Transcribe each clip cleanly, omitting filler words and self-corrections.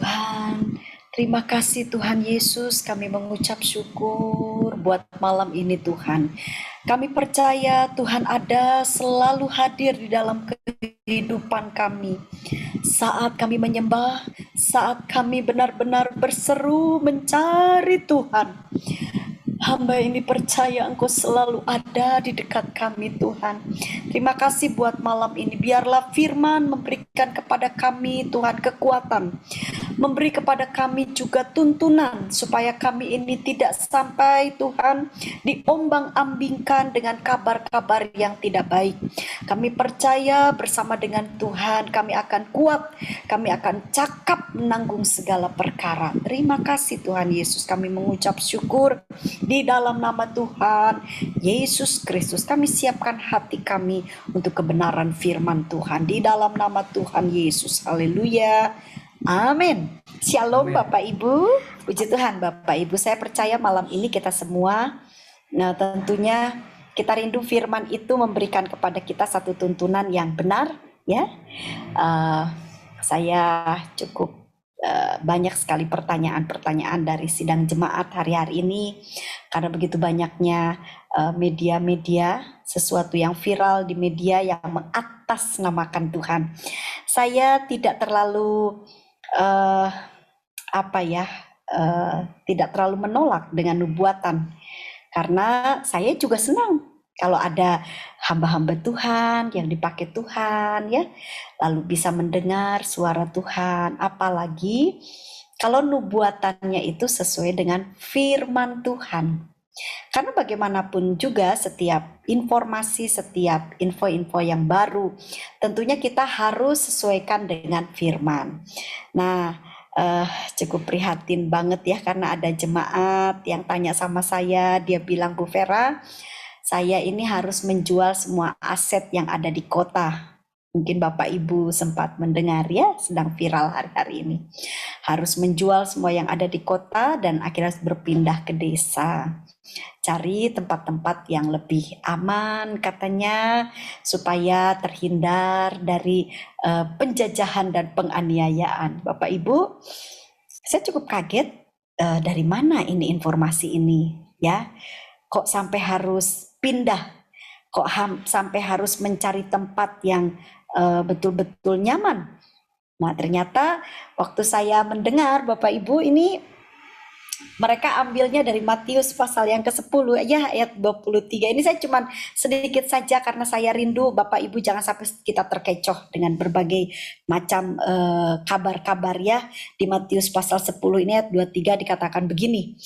Tuhan, terima kasih Tuhan Yesus, kami mengucap syukur buat malam ini Tuhan. Kami percaya Tuhan ada selalu hadir di dalam kehidupan kami. Saat kami menyembah, saat kami benar-benar berseru mencari Tuhan. Hamba ini percaya Engkau selalu ada di dekat kami Tuhan. Terima kasih buat malam ini. Biarlah firman memberikan kepada kami Tuhan kekuatan. Memberi kepada kami juga tuntunan supaya kami ini tidak sampai Tuhan diombang-ambingkan dengan kabar-kabar yang tidak baik. Kami percaya bersama dengan Tuhan kami akan kuat. Kami akan cakap menanggung segala perkara. Terima kasih Tuhan Yesus. Kami mengucap syukur di dalam nama Tuhan Yesus Kristus. Kami siapkan hati kami untuk kebenaran firman Tuhan di dalam nama Tuhan Yesus. Haleluya. Amin. Shalom. Amin. Bapak Ibu. Puji Tuhan Bapak Ibu. Saya percaya malam ini kita semua, nah tentunya kita rindu firman itu memberikan kepada kita satu tuntunan yang benar ya. Saya cukup banyak sekali pertanyaan-pertanyaan dari sidang jemaat hari-hari ini karena begitu banyaknya media-media, sesuatu yang viral di media yang mengatasnamakan Tuhan. Saya tidak terlalu tidak terlalu menolak dengan nubuatan karena saya juga senang kalau ada hamba-hamba Tuhan yang dipakai Tuhan ya, lalu bisa mendengar suara Tuhan, apalagi kalau nubuatannya itu sesuai dengan firman Tuhan. Karena bagaimanapun juga setiap informasi, setiap info-info yang baru, tentunya kita harus sesuaikan dengan firman. Nah, cukup prihatin banget ya karena ada jemaat yang tanya sama saya, dia bilang, Bu Vera, saya ini harus menjual semua aset yang ada di kota. Mungkin Bapak Ibu sempat mendengar ya, sedang viral hari-hari ini. Harus menjual semua yang ada di kota dan akhirnya berpindah ke desa. Cari tempat-tempat yang lebih aman katanya supaya terhindar dari penjajahan dan penganiayaan. Bapak Ibu, saya cukup kaget dari mana ini informasi ini ya. Kok sampai harus pindah, kok sampai harus mencari tempat yang betul-betul nyaman. Nah ternyata waktu saya mendengar Bapak Ibu ini mereka ambilnya dari Matius pasal yang ke-10 ya ayat 23. Ini saya cuma sedikit saja karena saya rindu Bapak Ibu jangan sampai kita terkecoh dengan berbagai macam kabar-kabar ya. Di Matius pasal 10 ini ayat 23 dikatakan begini.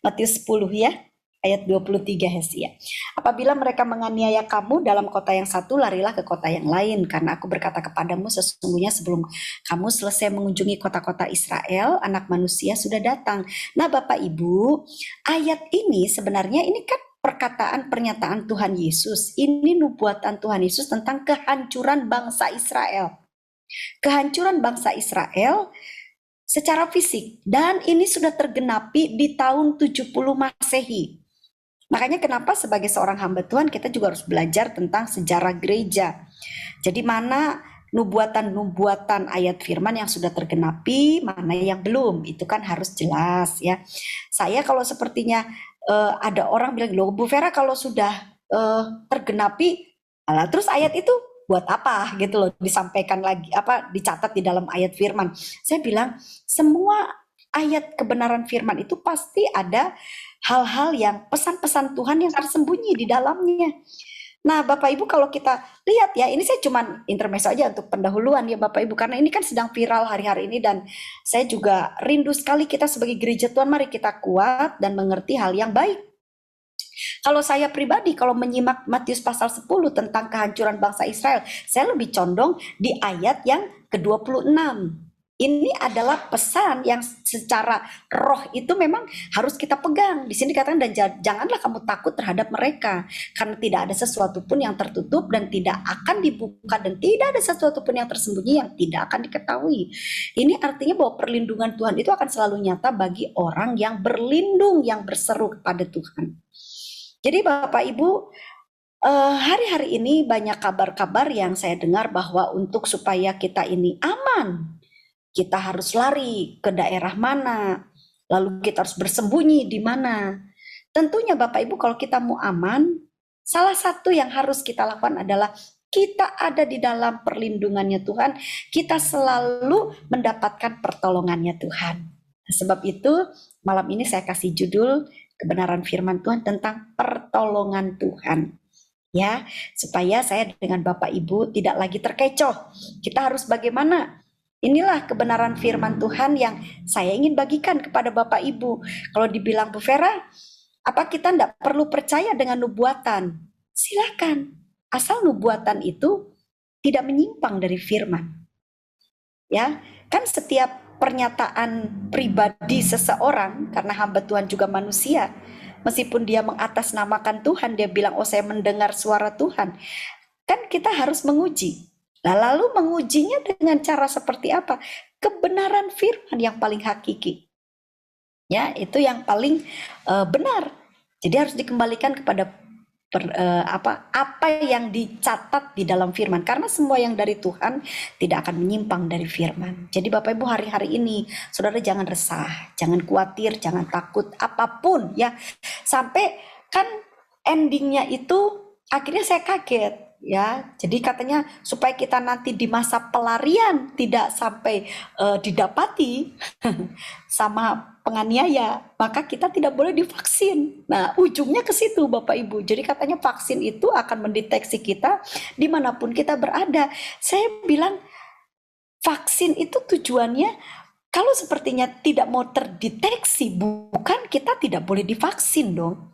Matius 10 ya, ayat 23 Hesia. Apabila mereka menganiaya kamu dalam kota yang satu, larilah ke kota yang lain. Karena aku berkata kepadamu, sesungguhnya sebelum kamu selesai mengunjungi kota-kota Israel, anak manusia sudah datang. Nah Bapak Ibu, ayat ini sebenarnya ini kan perkataan pernyataan Tuhan Yesus. Ini nubuatan Tuhan Yesus tentang kehancuran bangsa Israel. Kehancuran bangsa Israel secara fisik, dan ini sudah tergenapi di tahun 70 Masehi. Makanya kenapa sebagai seorang hamba Tuhan kita juga harus belajar tentang sejarah gereja. Jadi mana nubuatan-nubuatan ayat firman yang sudah tergenapi, mana yang belum, itu kan harus jelas ya. Saya kalau sepertinya ada orang bilang, loh Bu Vera kalau sudah tergenapi, terus ayat itu buat apa gitu loh disampaikan lagi dicatat di dalam ayat firman. Saya bilang semua ayat kebenaran firman itu pasti ada hal-hal yang pesan-pesan Tuhan yang tersembunyi di dalamnya. Nah Bapak Ibu kalau kita lihat ya, ini saya cuma intermezzo aja untuk pendahuluan ya Bapak Ibu, karena ini kan sedang viral hari-hari ini dan saya juga rindu sekali kita sebagai gereja Tuhan, mari kita kuat dan mengerti hal yang baik. Kalau saya pribadi, kalau menyimak Matius pasal 10 tentang kehancuran bangsa Israel, saya lebih condong di ayat yang ke-26. Ini adalah pesan yang secara roh itu memang harus kita pegang. Di sini dikatakan, dan janganlah kamu takut terhadap mereka, karena tidak ada sesuatu pun yang tertutup dan tidak akan dibuka, dan tidak ada sesuatu pun yang tersembunyi yang tidak akan diketahui. Ini artinya bahwa perlindungan Tuhan itu akan selalu nyata bagi orang yang berlindung, yang berseru kepada Tuhan. Jadi Bapak Ibu, Hari-hari ini banyak kabar-kabar yang saya dengar bahwa untuk supaya kita ini aman, kita harus lari ke daerah mana, lalu kita harus bersembunyi di mana. Tentunya Bapak Ibu, kalau kita mau aman, salah satu yang harus kita lakukan adalah kita ada di dalam perlindungannya Tuhan, kita selalu mendapatkan pertolongannya Tuhan. Sebab itu malam ini saya kasih judul kebenaran firman Tuhan tentang pertolongan Tuhan. Ya, supaya saya dengan Bapak Ibu tidak lagi terkecoh. Kita harus bagaimana? Inilah kebenaran firman Tuhan yang saya ingin bagikan kepada Bapak Ibu. Kalau dibilang Bu Vera, apa kita tidak perlu percaya dengan nubuatan? Silakan, asal nubuatan itu tidak menyimpang dari firman. Ya, kan setiap pernyataan pribadi seseorang, karena hamba Tuhan juga manusia, meskipun dia mengatasnamakan Tuhan, dia bilang, oh saya mendengar suara Tuhan. Kan kita harus menguji. Nah, lalu mengujinya dengan cara seperti apa? Kebenaran firman yang paling hakiki. Ya, itu yang paling benar. Jadi harus dikembalikan kepada apa yang dicatat di dalam firman, karena semua yang dari Tuhan tidak akan menyimpang dari firman. Jadi Bapak Ibu, hari-hari ini saudara jangan resah, jangan khawatir, jangan takut apapun ya. Sampai kan endingnya itu akhirnya saya kaget ya. Jadi katanya supaya kita nanti di masa pelarian tidak sampai didapati sama penganiaya, maka kita tidak boleh divaksin. Nah, ujungnya ke situ Bapak Ibu. Jadi katanya vaksin itu akan mendeteksi kita dimanapun kita berada. Saya bilang vaksin itu tujuannya kalau sepertinya tidak mau terdeteksi, bukan kita tidak boleh divaksin dong.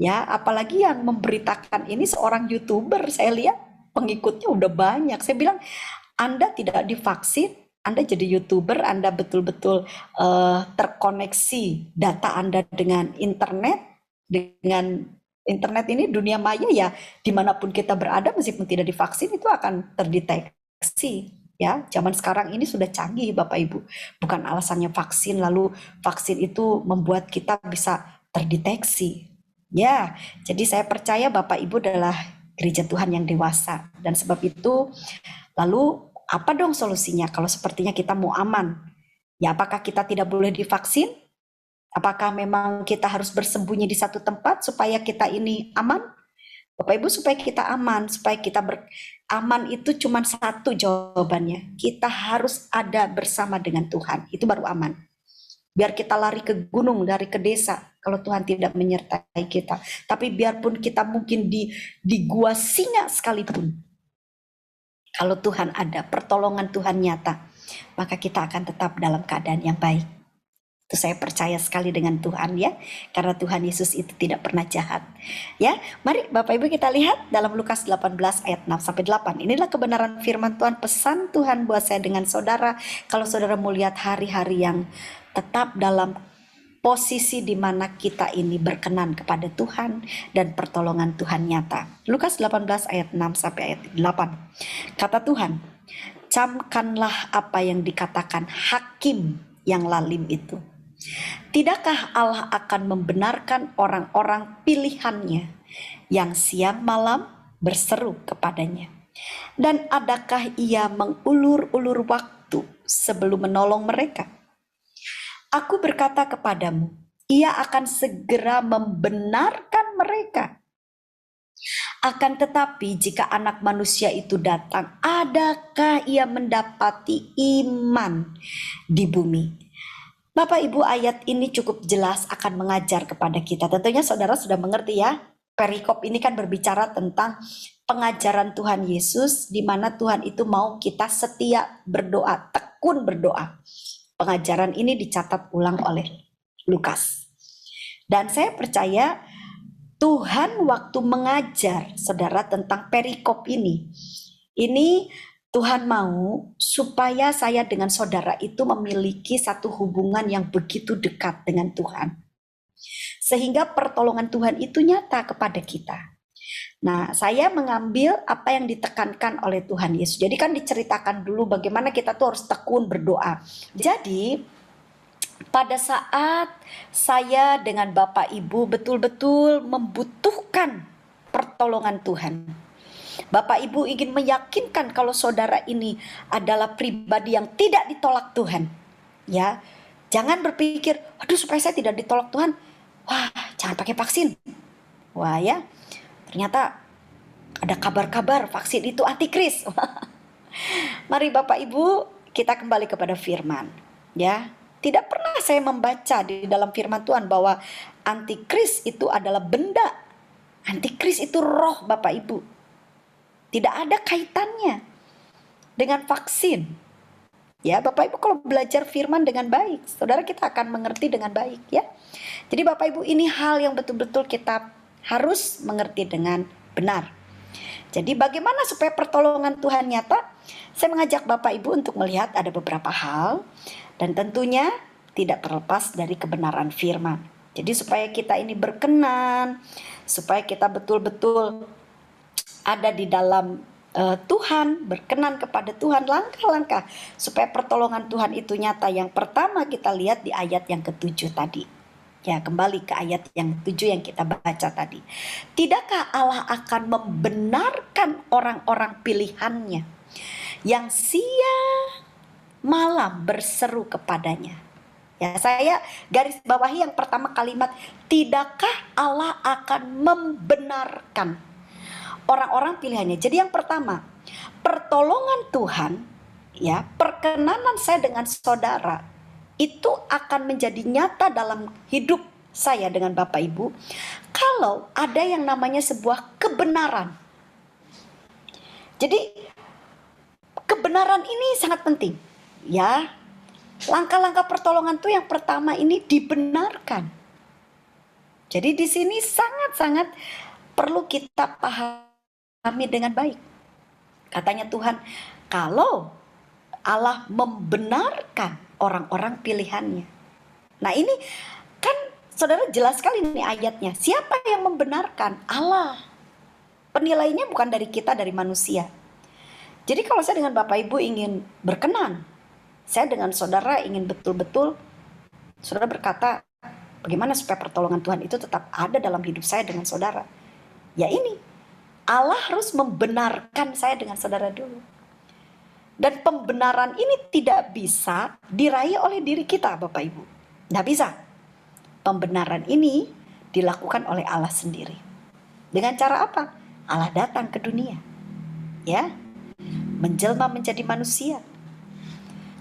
Ya, apalagi yang memberitakan ini seorang YouTuber, saya lihat pengikutnya udah banyak. Saya bilang, Anda tidak divaksin, Anda jadi YouTuber, Anda betul-betul terkoneksi data Anda dengan internet ini dunia maya ya, dimanapun kita berada meskipun tidak divaksin itu akan terdeteksi. Ya, zaman sekarang ini sudah canggih Bapak Ibu. Bukan alasannya vaksin, lalu vaksin itu membuat kita bisa terdeteksi. Ya, jadi saya percaya Bapak Ibu adalah gereja Tuhan yang dewasa. Dan sebab itu, lalu apa dong solusinya kalau sepertinya kita mau aman? Ya, apakah kita tidak boleh divaksin? Apakah memang kita harus bersembunyi di satu tempat supaya kita ini aman? Bapak Ibu, supaya kita aman, supaya kita aman itu cuma satu jawabannya. Kita harus ada bersama dengan Tuhan. Itu baru aman. Biar kita lari ke gunung, lari ke desa, kalau Tuhan tidak menyertai kita. Tapi biarpun kita mungkin di gua singa sekalipun, kalau Tuhan ada, pertolongan Tuhan nyata, maka kita akan tetap dalam keadaan yang baik. Itu saya percaya sekali dengan Tuhan ya, karena Tuhan Yesus itu tidak pernah jahat. Ya, mari Bapak Ibu kita lihat dalam Lukas 18 ayat 6-8. Inilah kebenaran firman Tuhan, pesan Tuhan buat saya dengan saudara. Kalau saudara mau lihat hari-hari yang tetap dalam posisi di mana kita ini berkenan kepada Tuhan dan pertolongan Tuhan nyata. Lukas 18 ayat 6 sampai ayat 8. Kata Tuhan, camkanlah apa yang dikatakan hakim yang lalim itu. Tidakkah Allah akan membenarkan orang-orang pilihannya yang siang malam berseru kepadanya? Dan adakah ia mengulur-ulur waktu sebelum menolong mereka? Aku berkata kepadamu, ia akan segera membenarkan mereka. Akan tetapi jika anak manusia itu datang, adakah ia mendapati iman di bumi? Bapak Ibu, ayat ini cukup jelas akan mengajar kepada kita. Tentunya saudara sudah mengerti ya, perikop ini kan berbicara tentang pengajaran Tuhan Yesus, di mana Tuhan itu mau kita setia berdoa, tekun berdoa. Pengajaran ini dicatat ulang oleh Lukas. Dan saya percaya Tuhan waktu mengajar saudara tentang perikop ini Tuhan mau supaya saya dengan saudara itu memiliki satu hubungan yang begitu dekat dengan Tuhan. Sehingga pertolongan Tuhan itu nyata kepada kita. Nah, saya mengambil apa yang ditekankan oleh Tuhan Yesus. Jadi kan diceritakan dulu bagaimana kita tuh harus tekun berdoa. Jadi pada saat saya dengan Bapak Ibu betul-betul membutuhkan pertolongan Tuhan. Bapak Ibu ingin meyakinkan kalau saudara ini adalah pribadi yang tidak ditolak Tuhan. Ya, jangan berpikir, aduh supaya saya tidak ditolak Tuhan, wah jangan pakai vaksin. Wah ya, ternyata ada kabar-kabar vaksin itu antikris. Mari Bapak Ibu, kita kembali kepada firman. Ya, tidak pernah saya membaca di dalam firman Tuhan bahwa antikris itu adalah benda. Antikris itu roh Bapak Ibu. Tidak ada kaitannya dengan vaksin. Ya, Bapak Ibu kalau belajar firman dengan baik, saudara kita akan mengerti dengan baik ya. Jadi Bapak Ibu, ini hal yang betul-betul kita harus mengerti dengan benar. Jadi bagaimana supaya pertolongan Tuhan nyata? Saya mengajak Bapak Ibu untuk melihat ada beberapa hal dan tentunya tidak terlepas dari kebenaran firman. Jadi supaya kita ini berkenan, supaya kita betul-betul ada di dalam Tuhan, berkenan kepada Tuhan, langkah-langkah supaya pertolongan Tuhan itu nyata. Yang pertama kita lihat di ayat yang ke-7 tadi. Ya, kembali ke ayat yang 7 yang kita baca tadi. Tidakkah Allah akan membenarkan orang-orang pilihannya yang siang malam berseru kepadanya? Ya, saya garis bawahi yang pertama kalimat, tidakkah Allah akan membenarkan orang-orang pilihannya. Jadi yang pertama, pertolongan Tuhan, ya, perkenanan saya dengan saudara itu akan menjadi nyata dalam hidup saya dengan Bapak Ibu kalau ada yang namanya sebuah kebenaran. Jadi kebenaran ini sangat penting, ya. Langkah-langkah pertolongan itu yang pertama ini dibenarkan. Jadi di sini sangat-sangat perlu kita pahami dengan baik. Katanya Tuhan, kalau Allah membenarkan orang-orang pilihannya. Nah ini kan saudara jelas sekali nih ayatnya. Siapa yang membenarkan? Allah. Penilainya bukan dari kita, dari manusia. Jadi kalau saya dengan Bapak Ibu ingin berkenan, saya dengan saudara ingin betul-betul, saudara berkata, bagaimana supaya pertolongan Tuhan itu tetap ada dalam hidup saya dengan saudara? Ya ini, Allah harus membenarkan saya dengan saudara dulu. Dan pembenaran ini tidak bisa diraih oleh diri kita Bapak Ibu. Tidak bisa. Pembenaran ini dilakukan oleh Allah sendiri. Dengan cara apa? Allah datang ke dunia. Ya, menjelma menjadi manusia.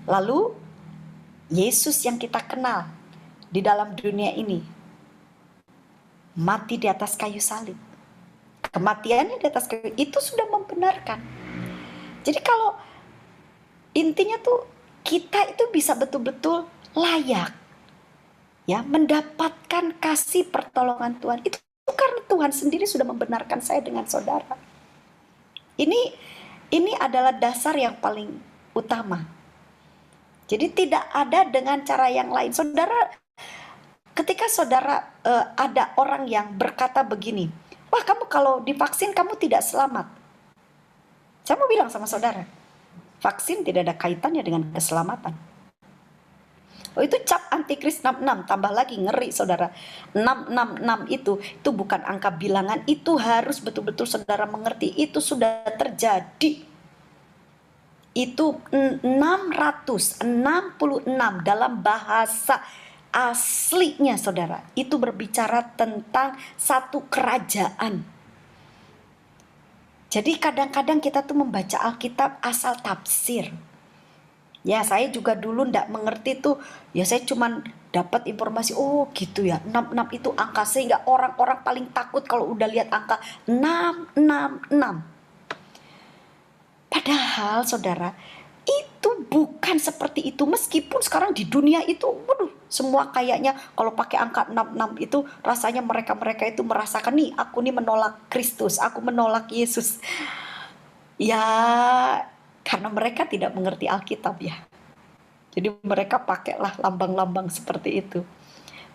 Lalu Yesus yang kita kenal di dalam dunia ini mati di atas kayu salib. Kematiannya di atas kayu itu sudah membenarkan. Jadi kalau intinya tuh kita itu bisa betul-betul layak ya mendapatkan kasih pertolongan Tuhan. Itu karena Tuhan sendiri sudah membenarkan saya dengan saudara. Ini adalah dasar yang paling utama. Jadi tidak ada dengan cara yang lain. Saudara, ketika saudara ada orang yang berkata begini, wah kamu kalau divaksin kamu tidak selamat. Saya mau bilang sama saudara, vaksin tidak ada kaitannya dengan keselamatan. Oh itu cap antikris 66, tambah lagi ngeri saudara. 666 itu bukan angka bilangan, itu harus betul-betul saudara mengerti, itu sudah terjadi. Itu 666 dalam bahasa aslinya saudara. Itu berbicara tentang satu kerajaan. Jadi kadang-kadang kita tuh membaca Alkitab asal tafsir. Ya saya juga dulu ndak mengerti tuh. Ya saya cuman dapat informasi, oh gitu ya. 66 itu angka sehingga orang-orang paling takut kalau udah lihat angka 666. Padahal saudara, itu bukan seperti itu. Meskipun sekarang di dunia itu, waduh, semua kayaknya kalau pakai angka 66 itu rasanya mereka itu merasakan nih, aku nih menolak Kristus, aku menolak Yesus. Ya, karena mereka tidak mengerti Alkitab ya. Jadi mereka pakailah lambang-lambang seperti itu.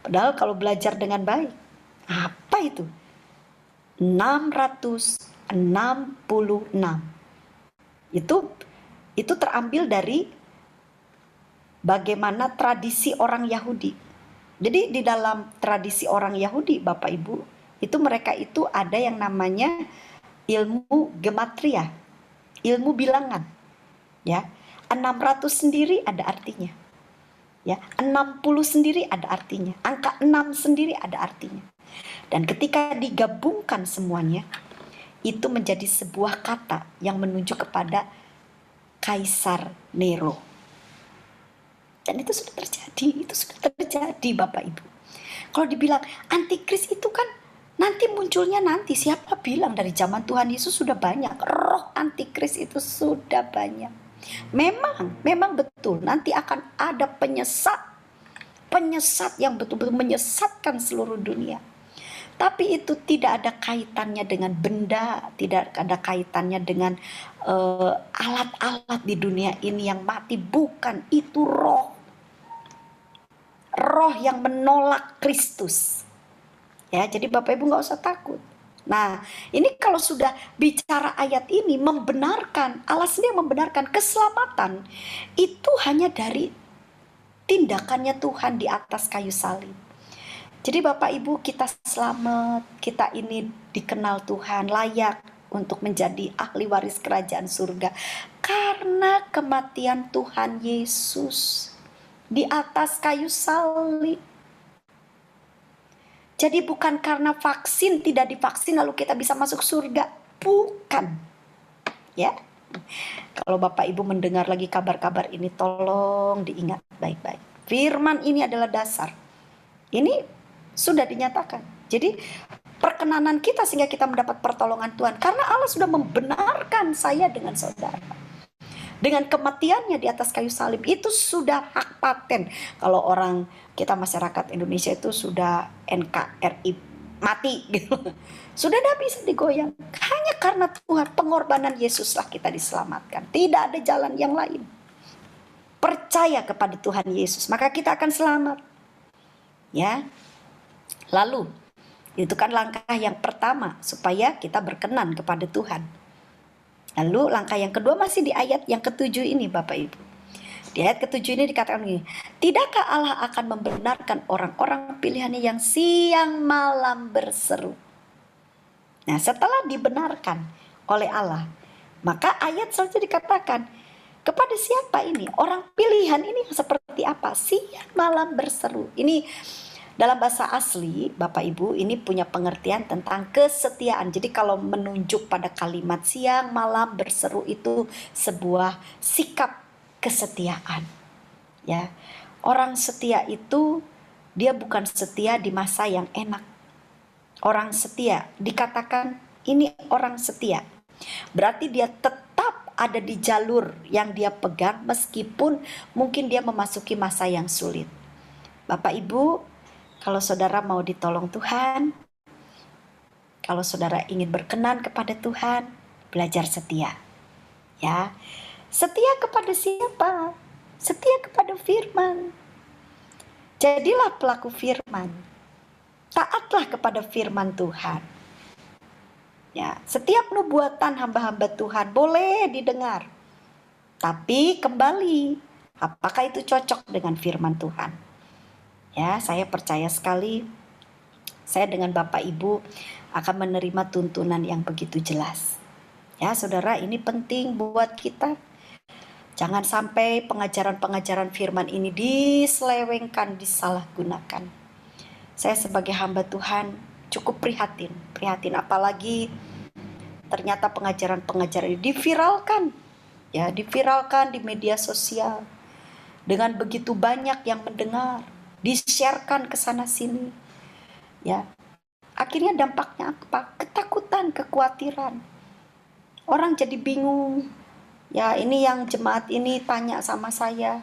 Padahal kalau belajar dengan baik, apa itu? 666. Itu terambil dari bagaimana tradisi orang Yahudi. Jadi di dalam tradisi orang Yahudi, Bapak Ibu, Itu mereka itu ada yang namanya ilmu gematria, ilmu bilangan. Ya, 600 sendiri ada artinya. Ya, 60 sendiri ada artinya. Angka 6 sendiri ada artinya. Dan ketika digabungkan semuanya, itu menjadi sebuah kata yang menunjuk kepada Kaisar Nero. Dan itu sudah terjadi Bapak Ibu. Kalau dibilang antikris itu kan nanti munculnya nanti, siapa bilang dari zaman Tuhan Yesus sudah banyak, roh antikris itu sudah banyak. Memang betul nanti akan ada penyesat yang betul-betul menyesatkan seluruh dunia. Tapi itu tidak ada kaitannya dengan benda, tidak ada kaitannya dengan alat-alat di dunia ini yang mati. Bukan, itu roh yang menolak Kristus. Ya, jadi Bapak Ibu nggak usah takut. Nah, ini kalau sudah bicara ayat ini membenarkan, Allah sendiri membenarkan keselamatan itu hanya dari tindakannya Tuhan di atas kayu salib. Jadi Bapak Ibu, kita selamat, kita ini dikenal Tuhan, layak untuk menjadi ahli waris kerajaan surga karena kematian Tuhan Yesus di atas kayu salib. Jadi bukan karena vaksin, tidak divaksin lalu kita bisa masuk surga. Bukan. Ya. Kalau Bapak Ibu mendengar lagi kabar-kabar ini, tolong diingat baik-baik. Firman ini adalah dasar. Ini sudah dinyatakan. Jadi perkenanan kita sehingga kita mendapat pertolongan Tuhan. Karena Allah sudah membenarkan saya dengan saudara. Dengan kematiannya di atas kayu salib, itu sudah hak paten. Kalau orang kita masyarakat Indonesia itu sudah NKRI mati gitu. Sudah tidak bisa digoyang. Hanya karena Tuhan, pengorbanan Yesuslah kita diselamatkan. Tidak ada jalan yang lain. Percaya kepada Tuhan Yesus, maka kita akan selamat. Ya. Lalu, itu kan langkah yang pertama supaya kita berkenan kepada Tuhan. Lalu langkah yang kedua masih di ayat yang ke-7 ini Bapak Ibu. Di ayat ke-7 ini dikatakan begini, tidakkah Allah akan membenarkan orang-orang pilihannya yang siang malam berseru? Nah, setelah dibenarkan oleh Allah, maka ayat selanjutnya dikatakan, kepada siapa ini? Orang pilihan ini seperti apa? Siang malam berseru. Ini dalam bahasa asli, Bapak Ibu, ini punya pengertian tentang kesetiaan. Jadi kalau menunjuk pada kalimat siang, malam, berseru itu sebuah sikap kesetiaan. Ya, orang setia itu dia bukan setia di masa yang enak. Orang setia dikatakan ini orang setia. Berarti dia tetap ada di jalur yang dia pegang meskipun mungkin dia memasuki masa yang sulit. Bapak Ibu, kalau saudara mau ditolong Tuhan, kalau saudara ingin berkenan kepada Tuhan, belajar setia. Ya. Setia kepada siapa? Setia kepada firman. Jadilah pelaku firman. Taatlah kepada firman Tuhan. Ya, setiap nubuatan hamba-hamba Tuhan boleh didengar. Tapi kembali, apakah itu cocok dengan firman Tuhan? Ya, saya percaya sekali saya dengan Bapak Ibu akan menerima tuntunan yang begitu jelas. Ya, saudara, ini penting buat kita. Jangan sampai pengajaran-pengajaran firman ini diselewengkan, disalahgunakan. Saya sebagai hamba Tuhan cukup prihatin apalagi ternyata pengajaran-pengajaran ini diviralkan. Ya, diviralkan di media sosial. Dengan begitu banyak yang mendengar, di-sharekan ke sana sini. Ya. Akhirnya dampaknya apa? Ketakutan, kekhawatiran. Orang jadi bingung. Ya, ini yang jemaat ini tanya sama saya,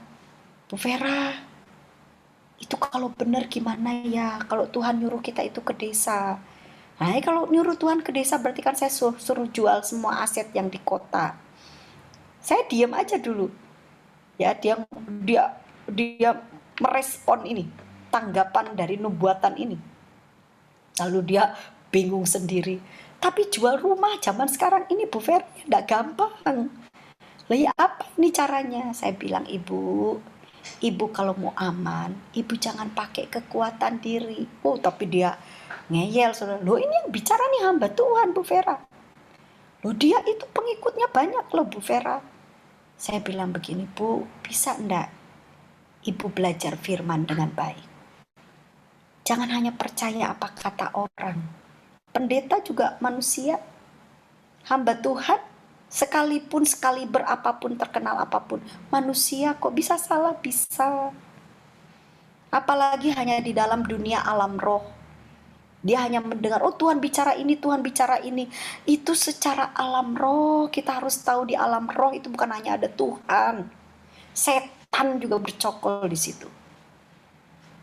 Bu Vera, itu kalau benar gimana ya? Kalau Tuhan nyuruh kita itu ke desa. Nah, kalau nyuruh Tuhan ke desa berarti kan saya suruh jual semua aset yang di kota. Saya diam aja dulu. Ya, dia merespon ini, tanggapan dari nubuatan ini. Lalu dia bingung sendiri. Tapi jual rumah zaman sekarang ini Bu Vera enggak gampang. Lah ya apa ini caranya? Saya bilang, Ibu kalau mau aman, Ibu jangan pakai kekuatan diri. Oh, tapi dia ngeyel saudara. Loh ini yang bicara nih hamba Tuhan Bu Vera. Loh dia itu pengikutnya banyak loh Bu Vera. Saya bilang begini, Bu, bisa enggak Ibu belajar firman dengan baik? Jangan hanya percaya apa kata orang. Pendeta juga manusia, hamba Tuhan, sekalipun sekali berapapun, terkenal apapun, manusia kok bisa salah, bisa. Apalagi hanya di dalam dunia alam roh. Dia hanya mendengar, oh Tuhan bicara ini, Tuhan bicara ini. Itu secara alam roh, kita harus tahu di alam roh itu bukan hanya ada Tuhan. Setan juga bercokol di situ.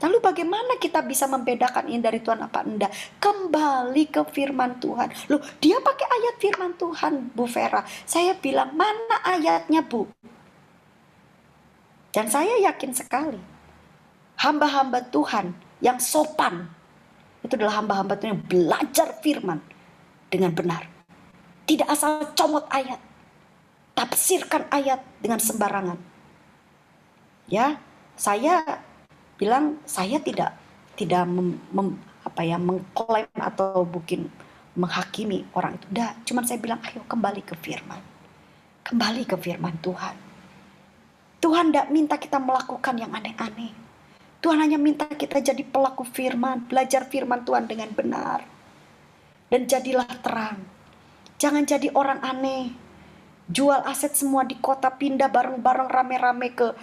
Lalu bagaimana kita bisa membedakan ini dari Tuhan apa enggak? Kembali ke firman Tuhan. Loh, dia pakai ayat firman Tuhan, Bu Vera. Saya bilang, mana ayatnya, Bu? Dan saya yakin sekali, hamba-hamba Tuhan yang sopan, itu adalah hamba-hamba Tuhan yang belajar firman dengan benar. Tidak asal comot ayat, tafsirkan ayat dengan sembarangan. Ya, saya bilang saya tidak mengklaim atau mungkin menghakimi orang itu. Udah, cuman saya bilang ayo kembali ke firman. Kembali ke firman Tuhan. Tuhan tidak minta kita melakukan yang aneh-aneh. Tuhan hanya minta kita jadi pelaku firman, belajar firman Tuhan dengan benar. Dan jadilah terang. Jangan jadi orang aneh. Jual aset semua di kota, pindah bareng-bareng rame-rame ke,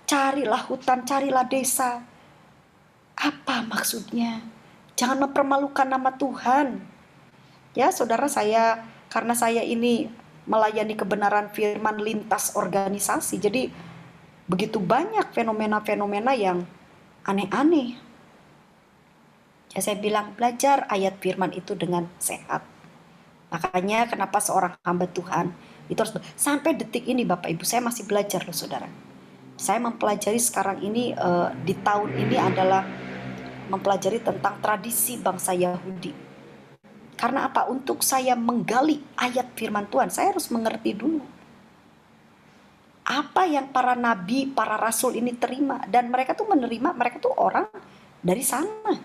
carilah hutan, carilah desa. Apa maksudnya? Jangan mempermalukan nama Tuhan. Ya saudara, saya karena saya ini melayani kebenaran firman lintas organisasi, jadi begitu banyak fenomena-fenomena yang aneh-aneh. Ya saya bilang belajar ayat firman itu dengan sehat. Makanya kenapa seorang hamba Tuhan itu harus, sampai detik ini Bapak Ibu saya masih belajar loh saudara. Saya mempelajari sekarang ini di tahun ini adalah mempelajari tentang tradisi bangsa Yahudi. Karena apa? Untuk saya menggali ayat firman Tuhan, saya harus mengerti dulu apa yang para nabi, para rasul ini terima. Dan mereka tuh menerima, mereka tuh orang dari sana.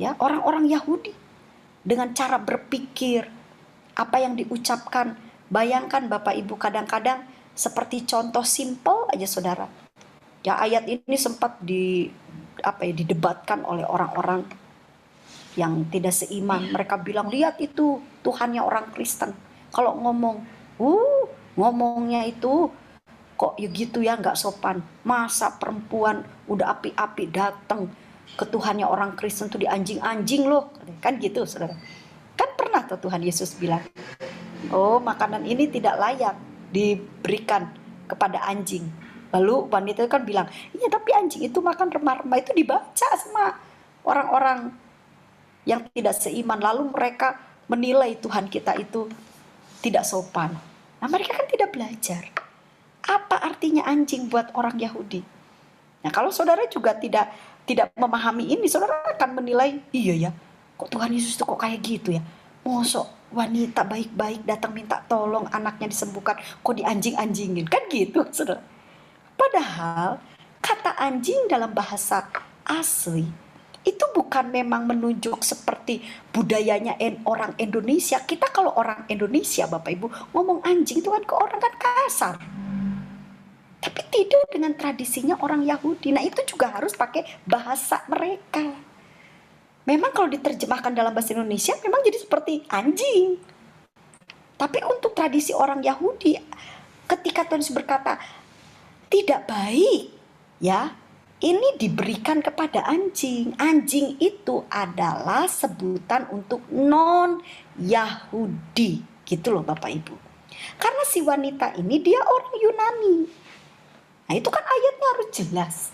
Ya, orang-orang Yahudi. Dengan cara berpikir, apa yang diucapkan. Bayangkan Bapak Ibu, kadang-kadang seperti contoh simple aja saudara. Ya, ayat ini sempat didebatkan oleh orang-orang yang tidak seiman. Mereka bilang, lihat itu Tuhannya orang Kristen. Kalau ngomongnya itu kok ya gitu ya, nggak sopan. Masa perempuan udah api-api datang ke Tuhannya orang Kristen tuh dianjing-anjing loh. Kan gitu saudara. Kan pernah tuh Tuhan Yesus bilang, oh makanan ini tidak layak diberikan kepada anjing. Lalu wanita itu kan bilang, iya tapi anjing itu makan remah-remah. Itu dibaca sama orang-orang yang tidak seiman. Lalu mereka menilai Tuhan kita itu tidak sopan. Nah mereka kan tidak belajar. Apa artinya anjing buat orang Yahudi? Nah kalau saudara juga tidak memahami ini, saudara akan menilai, iya ya, kok Tuhan Yesus itu kok kayak gitu ya? Mosok wanita baik-baik datang minta tolong anaknya disembuhkan, kok dianjing-anjingin? Kan gitu saudara. Padahal kata anjing dalam bahasa asli itu bukan memang menunjuk seperti budayanya orang Indonesia. Kita kalau orang Indonesia Bapak Ibu ngomong anjing itu kan ke orang kan kasar. Tapi tidak dengan tradisinya orang Yahudi. Nah itu juga harus pakai bahasa mereka. Memang kalau diterjemahkan dalam bahasa Indonesia memang jadi seperti anjing. Tapi untuk tradisi orang Yahudi, ketika Tuhan Yesus berkata tidak baik, ya ini diberikan kepada anjing. Anjing itu adalah sebutan untuk non-Yahudi. Gitu loh Bapak Ibu. Karena si wanita ini dia orang Yunani. Nah itu kan ayatnya harus jelas.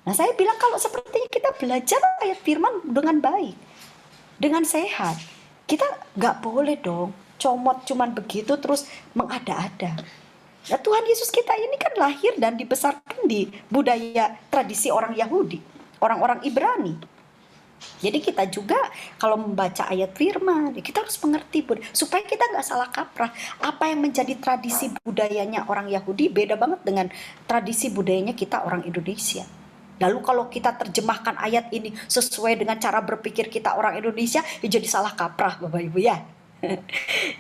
Nah saya bilang kalau sepertinya kita belajar ayat firman dengan baik, dengan sehat. Kita gak boleh dong comot cuman begitu terus mengada-ada. Nah Tuhan Yesus kita ini kan lahir dan dibesarkan di budaya tradisi orang Yahudi, orang-orang Ibrani. Jadi kita juga kalau membaca ayat firman, kita harus mengerti supaya kita nggak salah kaprah. Apa yang menjadi tradisi budayanya orang Yahudi beda banget dengan tradisi budayanya kita orang Indonesia. Lalu kalau kita terjemahkan ayat ini sesuai dengan cara berpikir kita orang Indonesia, ya jadi salah kaprah Bapak Ibu ya.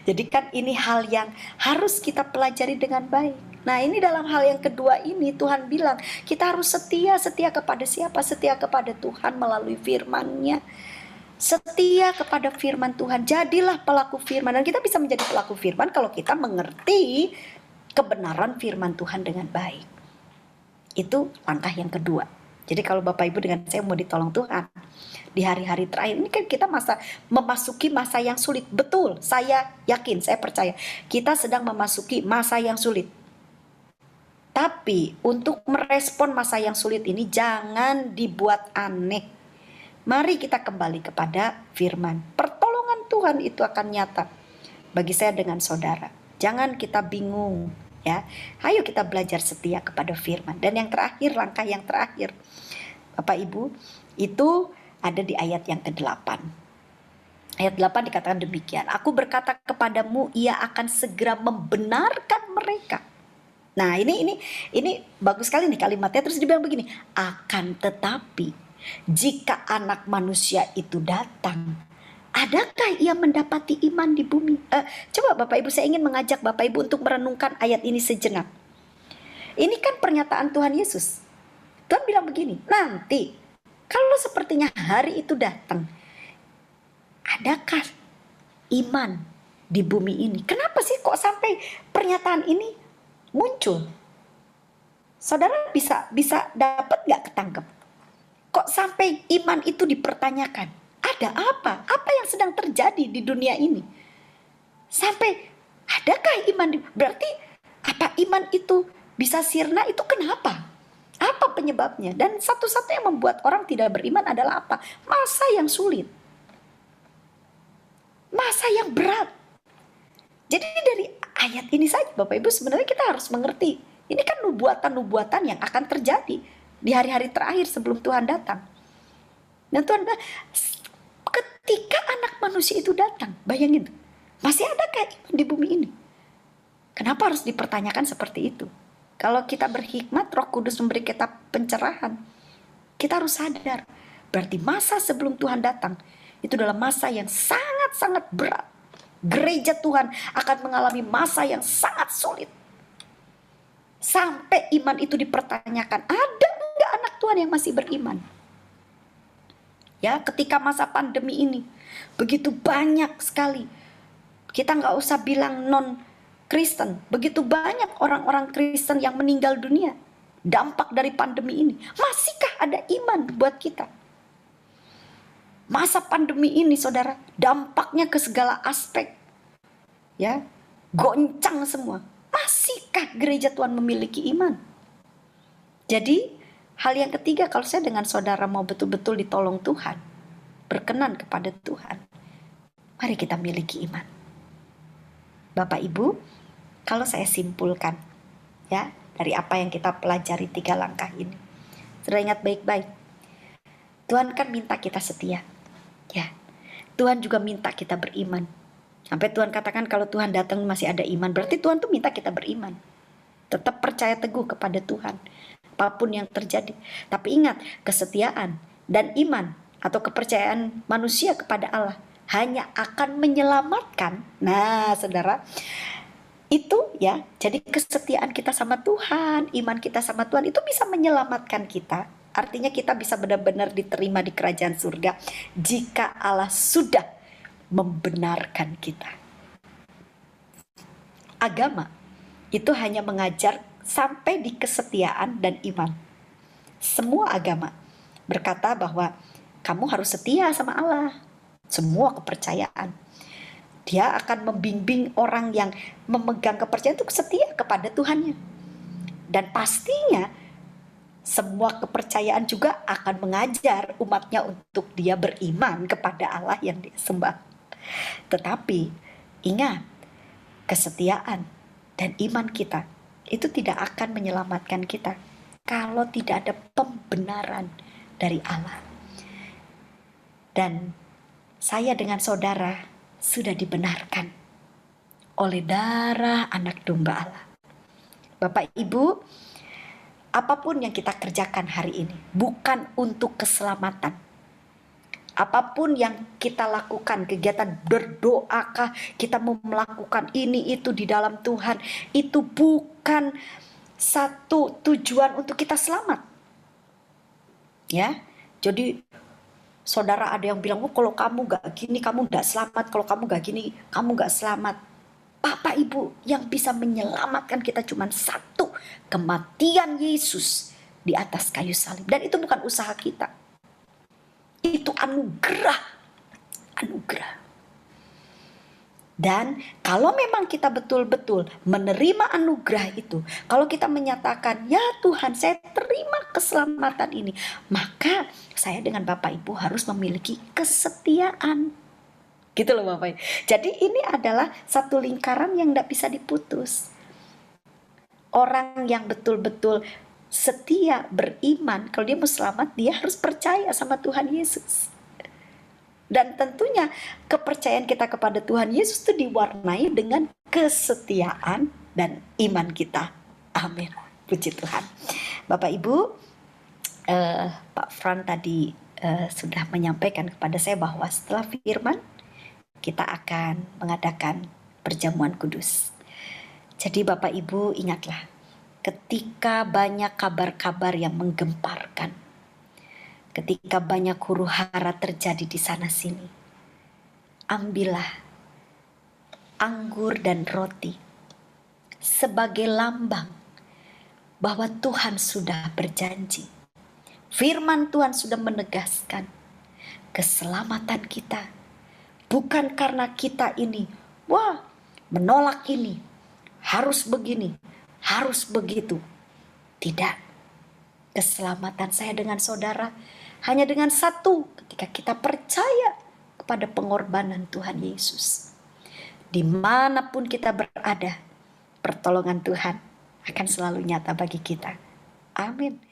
Jadi kan ini hal yang harus kita pelajari dengan baik. Nah ini dalam hal yang kedua ini Tuhan bilang kita harus setia. Setia kepada siapa? Setia kepada Tuhan melalui firman-Nya. Setia kepada firman Tuhan. Jadilah pelaku firman. Dan kita bisa menjadi pelaku firman kalau kita mengerti kebenaran firman Tuhan dengan baik. Itu langkah yang kedua. Jadi kalau Bapak Ibu dengan saya mau ditolong Tuhan di hari-hari terakhir ini kan kita memasuki masa yang sulit. Betul, saya yakin, saya percaya kita sedang memasuki masa yang sulit. Tapi untuk merespon masa yang sulit ini jangan dibuat aneh. Mari kita kembali kepada firman. Pertolongan Tuhan itu akan nyata bagi saya dengan saudara. Jangan kita bingung ya. Ayo kita belajar setia kepada firman. Dan yang terakhir, langkah yang terakhir Bapak Ibu, itu ada di ayat yang ke-8. Ayat 8 dikatakan demikian. Aku berkata kepadamu, ia akan segera membenarkan mereka. Nah, ini bagus sekali nih kalimatnya. Terus dibilang begini, akan tetapi jika anak manusia itu datang, adakah ia mendapati iman di bumi? Coba Bapak Ibu, saya ingin mengajak Bapak Ibu untuk merenungkan ayat ini sejenak. Ini kan pernyataan Tuhan Yesus. Tuhan bilang begini, nanti kalau sepertinya hari itu datang, adakah iman di bumi ini? Kenapa sih kok sampai pernyataan ini muncul? Saudara bisa dapat gak ketangkep? Kok sampai iman itu dipertanyakan? Ada apa? Apa yang sedang terjadi di dunia ini? Sampai adakah iman? Berarti apa iman itu bisa sirna itu kenapa? Apa penyebabnya? Dan satu-satunya yang membuat orang tidak beriman adalah apa? Masa yang sulit. Masa yang berat. Jadi dari ayat ini saja Bapak Ibu sebenarnya kita harus mengerti. Ini kan nubuatan-nubuatan yang akan terjadi di hari-hari terakhir sebelum Tuhan datang. Dan Tuhan bilang, ketika anak manusia itu datang, bayangin, masih adakah iman di bumi ini? Kenapa harus dipertanyakan seperti itu? Kalau kita berhikmat, Roh Kudus memberi kita pencerahan. Kita harus sadar, berarti masa sebelum Tuhan datang, itu adalah masa yang sangat-sangat berat. Gereja Tuhan akan mengalami masa yang sangat sulit. Sampai iman itu dipertanyakan, ada enggak anak Tuhan yang masih beriman? Ya, ketika masa pandemi ini, begitu banyak sekali. Kita nggak usah bilang non-Kristen, begitu banyak orang-orang Kristen yang meninggal dunia. Dampak dari pandemi ini, masihkah ada iman buat kita? Masa pandemi ini saudara, dampaknya ke segala aspek. Ya, goncang semua. Masihkah gereja Tuhan memiliki iman? Jadi, hal yang ketiga kalau saya dengan saudara mau betul-betul ditolong Tuhan, berkenan kepada Tuhan, mari kita miliki iman. Bapak Ibu, kalau saya simpulkan ya dari apa yang kita pelajari 3 langkah ini, sudah ingat baik-baik. Tuhan kan minta kita setia. Ya, Tuhan juga minta kita beriman. Sampai Tuhan katakan kalau Tuhan datang masih ada iman, berarti Tuhan tuh minta kita beriman. Tetap percaya teguh kepada Tuhan, apapun yang terjadi. Tapi ingat, kesetiaan dan iman atau kepercayaan manusia kepada Allah hanya akan menyelamatkan. Nah, saudara, itu ya, jadi kesetiaan kita sama Tuhan, iman kita sama Tuhan itu bisa menyelamatkan kita. Artinya kita bisa benar-benar diterima di kerajaan surga jika Allah sudah membenarkan kita. Agama itu hanya mengajar sampai di kesetiaan dan iman. Semua agama berkata bahwa kamu harus setia sama Allah. Semua kepercayaan. Dia akan membimbing orang yang memegang kepercayaan itu setia kepada Tuhannya. Dan pastinya semua kepercayaan juga akan mengajar umatnya untuk dia beriman kepada Allah yang dia sembah. Tetapi ingat, kesetiaan dan iman kita itu tidak akan menyelamatkan kita kalau tidak ada pembenaran dari Allah. Dan saya dengan saudara sudah dibenarkan oleh darah anak domba Allah. Bapak Ibu, apapun yang kita kerjakan hari ini bukan untuk keselamatan. Apapun yang kita lakukan, kegiatan berdoakah, kita mau melakukan ini itu di dalam Tuhan, itu bukan satu tujuan untuk kita selamat. Ya, jadi saudara ada yang bilang, oh kalau kamu gak gini kamu gak selamat, kalau kamu gak gini kamu gak selamat. Bapak Ibu, yang bisa menyelamatkan kita cuma satu, kematian Yesus di atas kayu salib. Dan itu bukan usaha kita, itu anugerah. Dan kalau memang kita betul-betul menerima anugerah itu, kalau kita menyatakan, ya Tuhan saya terima keselamatan ini, maka saya dengan Bapak Ibu harus memiliki kesetiaan. Gitu loh Bapak Ibu. Jadi ini adalah satu lingkaran yang tidak bisa diputus. Orang yang betul-betul setia, beriman, kalau dia mau selamat, dia harus percaya sama Tuhan Yesus. Dan tentunya kepercayaan kita kepada Tuhan Yesus itu diwarnai dengan kesetiaan dan iman kita. Amin. Puji Tuhan. Bapak Ibu, Pak Fran tadi sudah menyampaikan kepada saya bahwa setelah firman, kita akan mengadakan perjamuan kudus. Jadi Bapak Ibu ingatlah, ketika banyak kabar-kabar yang menggemparkan, ketika banyak huru hara terjadi di sana sini, ambillah anggur dan roti sebagai lambang bahwa Tuhan sudah berjanji. Firman Tuhan sudah menegaskan keselamatan kita bukan karena kita ini, wah menolak ini, harus begini, harus begitu. Tidak. Keselamatan saya dengan saudara hanya dengan satu, ketika kita percaya kepada pengorbanan Tuhan Yesus. Dimanapun kita berada, pertolongan Tuhan akan selalu nyata bagi kita. Amin.